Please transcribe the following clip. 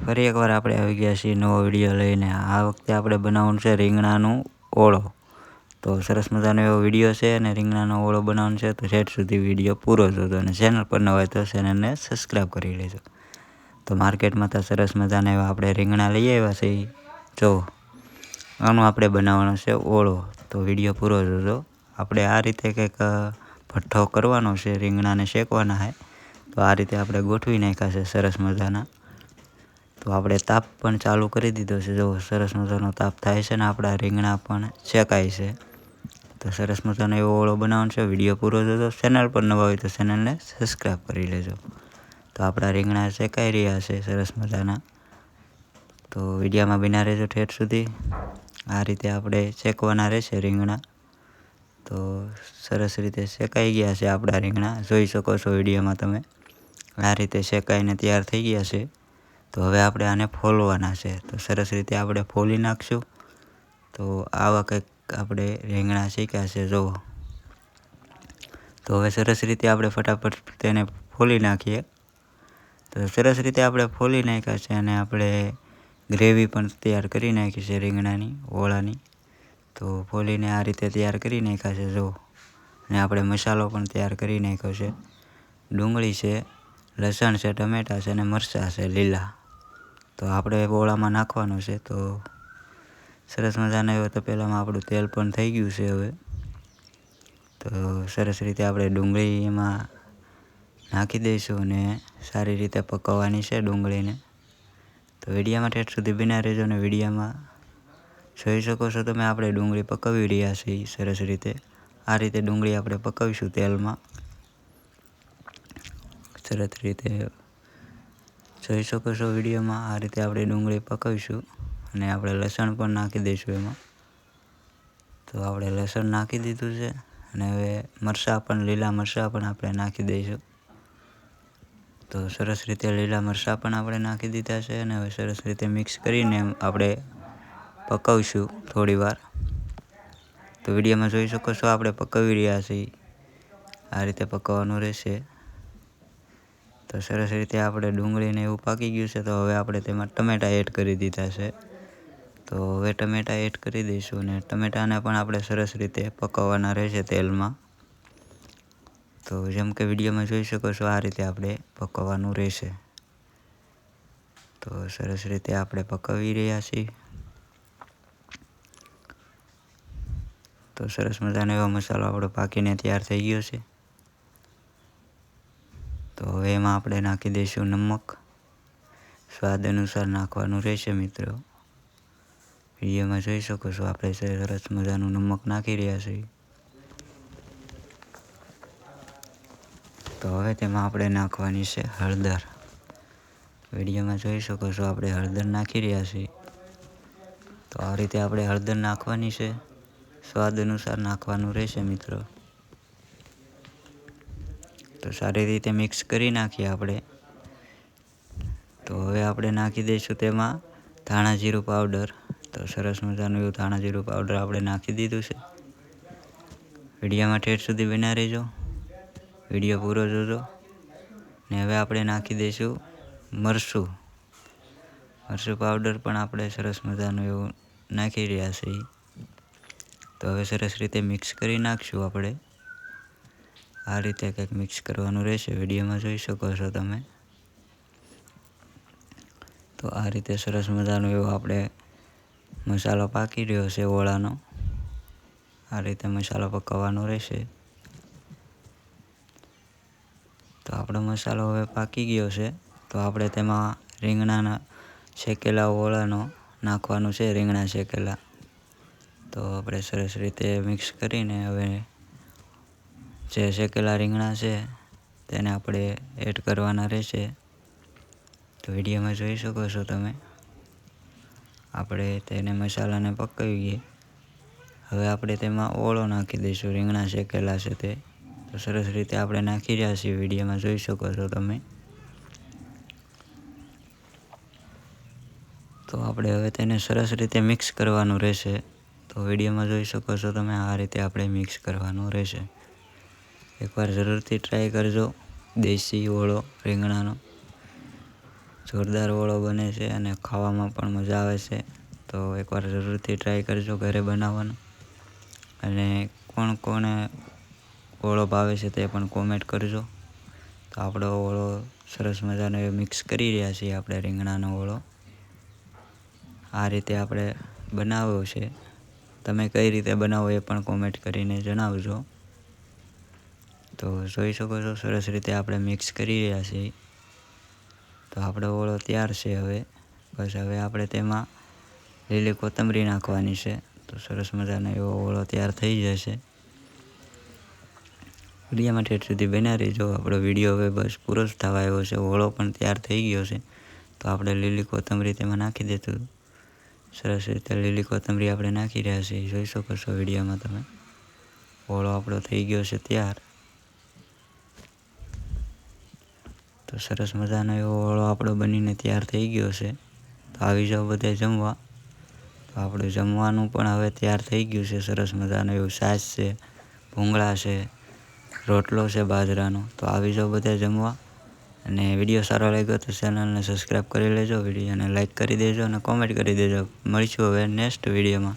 ફરી એકવાર આપણે આવી ગયા છીએ નવો વિડીયો લઈને. આ વખતે આપણે બનાવવાનું છે રીંગણાનું ઓળો. તો સરસ મજાનો એવો વિડીયો છે અને રીંગણાનો ઓળો બનાવવાનો છે, તો છેલ્લે સુધી વિડીયો પૂરો જોજો અને ચેનલ પર ન હોય તો ચેનલને સબસ્ક્રાઈબ કરી લેજો. તો માર્કેટમાં તો સરસ મજાના એવા આપણે રીંગણા લઈ આવ્યા છે. જો આનો આપણે બનાવવાનો છે ઓળો, તો વિડીયો પૂરો જોજો. આપણે આ રીતે કંઈક ભઠ્ઠો કરવાનો છે, રીંગણાને શેકવાના છે. તો આ રીતે આપણે ગોઠવી નાખ્યા છે સરસ મજાના. તો આપણે તાપ પણ ચાલુ કરી દીધો છે. જો સરસ મજાનો તાપ થાય છે ને આપણા રીંગણા પણ શેકાય છે. તો સરસ મજાનો એવો ઓળો બનાવવાનો છે. વિડીયો પૂરો જોજો. ચેનલ પર નવા હોય તો ચેનલને સબસ્ક્રાઈબ કરી લેજો. તો આપણા રીંગણા શેકાઈ રહ્યા છે સરસ મજાના. તો વિડીયોમાં બિના રહેજો ઠેઠ સુધી. આ રીતે આપણે શેકવાના રહેશે રીંગણા. તો સરસ રીતે શેકાઈ ગયા છે આપણા રીંગણા. જોઈ શકો છો વિડીયોમાં તમે. આ રીતે શેકાઈને તૈયાર થઈ ગયા છે. તો હવે આપણે આને ફોલવાના છે. તો સરસ રીતે આપણે ફોલી નાખશું. તો આવા કંઈક આપણે રીંગણા શેક્યા છે જુઓ. તો હવે સરસ રીતે આપણે ફટાફટ તેને ફોલી નાખીએ. તો સરસ રીતે આપણે ફોલી નાખ્યા છે અને આપણે ગ્રેવી પણ તૈયાર કરી નાખી છે રીંગણાની ઓળાની. તો ફોલીને આ રીતે તૈયાર કરી નાખ્યા છે જુઓ. અને આપણે મસાલો પણ તૈયાર કરી નાખ્યો છે. ડુંગળી છે, લસણ છે, ટમેટાં છે અને મરચાં છે લીલા. તો આપણે ઓળામાં નાખવાનું છે. તો સરસ મજાના એવો તપેલામાં આપણું તેલ પણ થઈ ગયું છે હવે. તો સરસ રીતે આપણે ડુંગળી એમાં નાખી દઈશું અને સારી રીતે પકવવાની છે ડુંગળીને. તો વિડીયોમાં ઠેઠ સુધી બિના રહેજો અને વિડીયોમાં જોઈ શકો છો તમે આપણે ડુંગળી પકવી રહ્યા છીએ સરસ રીતે. આ રીતે ડુંગળી આપણે પકવીશું તેલમાં. સરસ રીતે જોઈ શકો છો વિડીયોમાં. આ રીતે આપણે ડુંગળી પકવીશું અને આપણે લસણ પણ નાખી દઈશું એમાં. તો આપણે લસણ નાખી દીધું છે અને હવે મરચાં પણ લીલા મરચાં પણ આપણે નાખી દઈશું. તો સરસ રીતે લીલા મરચાં પણ આપણે નાખી દીધા છે અને હવે સરસ રીતે મિક્સ કરીને આપણે પકવીશું થોડી વાર. તો વિડીયોમાં જોઈ શકો છો આપણે પકવી રહ્યા છીએ. આ રીતે પકવવાનું રહેશે. તો સરસ રીતે આપણે ડુંગળીને એવું પાકી ગયું છે. તો હવે આપણે તેમાં ટમેટાં એડ કરી દીધા છે. તો હવે ટમેટાં એડ કરી દઈશું અને ટમેટાને પણ આપણે સરસ રીતે પકવવાના રહેશે તેલમાં. તો જેમ કે વિડીયોમાં જોઈ શકો છો આ રીતે આપણે પકવવાનું રહેશે. તો સરસ રીતે આપણે પકવી રહ્યા છીએ. તો સરસ મજાનો એવો મસાલો આપણો પાકીને તૈયાર થઈ ગયો છે. તો હવે એમાં આપણે નાખી દઈશું નમક. સ્વાદ અનુસાર નાખવાનું રહેશે મિત્રો. વિડીયોમાં જોઈ શકો છો આપણે સરસ મજાનું નમક નાખી રહ્યા છીએ. તો હવે તેમાં આપણે નાખવાની છે હળદર. વિડીયોમાં જોઈ શકો છો આપણે હળદર નાખી રહ્યા છીએ. તો આ રીતે આપણે હળદર નાખવાની છે. સ્વાદ અનુસાર નાખવાનું રહેશે મિત્રો. તો સારી રીતે મિક્સ કરી નાખીએ આપણે. તો હવે આપણે નાખી દઈશું તેમાં ધાણા જીરું પાવડર. તો સરસ મજાનું એવું ધાણા જીરું પાવડર આપણે નાખી દીધું છે. વિડીયોમાં ઠેઠ સુધી બના રહેજો. વિડીયો પૂરો જોજો. ને હવે આપણે નાખી દઈશું મરચું. મરચું પાવડર પણ આપણે સરસ મજાનું એવું નાખી રહ્યા છીએ. તો હવે સરસ રીતે મિક્સ કરી નાખશું આપણે. આ રીતે કંઈક મિક્સ કરવાનું રહેશે. વિડીયોમાં જોઈ શકો છો તમે. તો આ રીતે સરસ મજાનો એવો આપણે મસાલો પાકી રહ્યો છે ઓળાનો. આ રીતે મસાલો પકવવાનો રહેશે. તો આપણો મસાલો હવે પાકી ગયો છે. તો આપણે તેમાં રીંગણાના શેકેલા ઓળાનો નાખવાનું છે, રીંગણા શેકેલા. તો આપણે સરસ રીતે મિક્સ કરીને હવે જે શેકેલા રીંગણા છે તેને આપણે એડ કરવાના રહેશે. તો વિડીયોમાં જોઈ શકો છો તમે. આપણે તેને મસાલાને પકવીએ. હવે આપણે તેમાં ઓળો નાખી દઈશું. રીંગણા શેકેલા છે તે. તો સરસ રીતે આપણે નાખી રહ્યા છીએ. વિડીયોમાં જોઈ શકો છો તમે. તો આપણે હવે તેને સરસ રીતે મિક્સ કરવાનું રહેશે. તો વિડીયોમાં જોઈ શકો છો તમે. આ રીતે આપણે મિક્સ કરવાનું રહેશે. એકવાર જરૂરથી ટ્રાય કરજો દેશી ઓળો રીંગણાનો. જોરદાર ઓળો બને છે અને ખાવામાં પણ મજા આવે છે. તો એકવાર જરૂરથી ટ્રાય કરજો ઘરે બનાવવાનો. અને કોને ઓળો ભાવે છે તે પણ કોમેન્ટ કરજો. તો આપણો ઓળો સરસ મજાનો મિક્સ કરી રહ્યા છીએ આપણે રીંગણાનો ઓળો. આ રીતે આપણે બનાવ્યો છે. તમે કઈ રીતે બનાવો એ પણ કોમેન્ટ કરીને જણાવજો. તો જોઈ શકો છો સરસ રીતે આપણે મિક્સ કરી રહ્યા છીએ. તો આપણો ઓળો તૈયાર છે હવે. બસ હવે આપણે તેમાં લીલી કોથમરી નાખવાની છે. તો સરસ મજાનો એવો ઓળો તૈયાર થઈ જશે. વિડીયોમાં ઠેઠ સુધી બન્યા રહેજો. આપણો વિડીયો હવે બસ પૂરો જ થવા આવ્યો છે. ઓળો પણ તૈયાર થઈ ગયો છે. તો આપણે લીલી કોથમરી તેમાં નાખી દઈશું. સરસ રીતે લીલી કોથમરી આપણે નાખી રહ્યા છીએ. જોઈ શકો છો વિડીયોમાં તમે. ઓળો આપણો થઈ ગયો છે તૈયાર. તો સરસ મજાનો એવો ઓળો આપણો બનીને તૈયાર થઈ ગયો છે. તો આવી જાઓ બધા જમવા. તો આપણું જમવાનું પણ હવે તૈયાર થઈ ગયું છે. સરસ મજાનું એવું છાશ છે, ભૂંગળા છે, રોટલો છે બાજરાનો. તો આવી જાઓ બધા જમવા. અને વિડીયો સારો લાગ્યો તો ચેનલને સબસ્ક્રાઈબ કરી લેજો. વિડીયોને લાઈક કરી દેજો અને કોમેન્ટ કરી દેજો. મળીશું હવે નેક્સ્ટ વિડીયોમાં.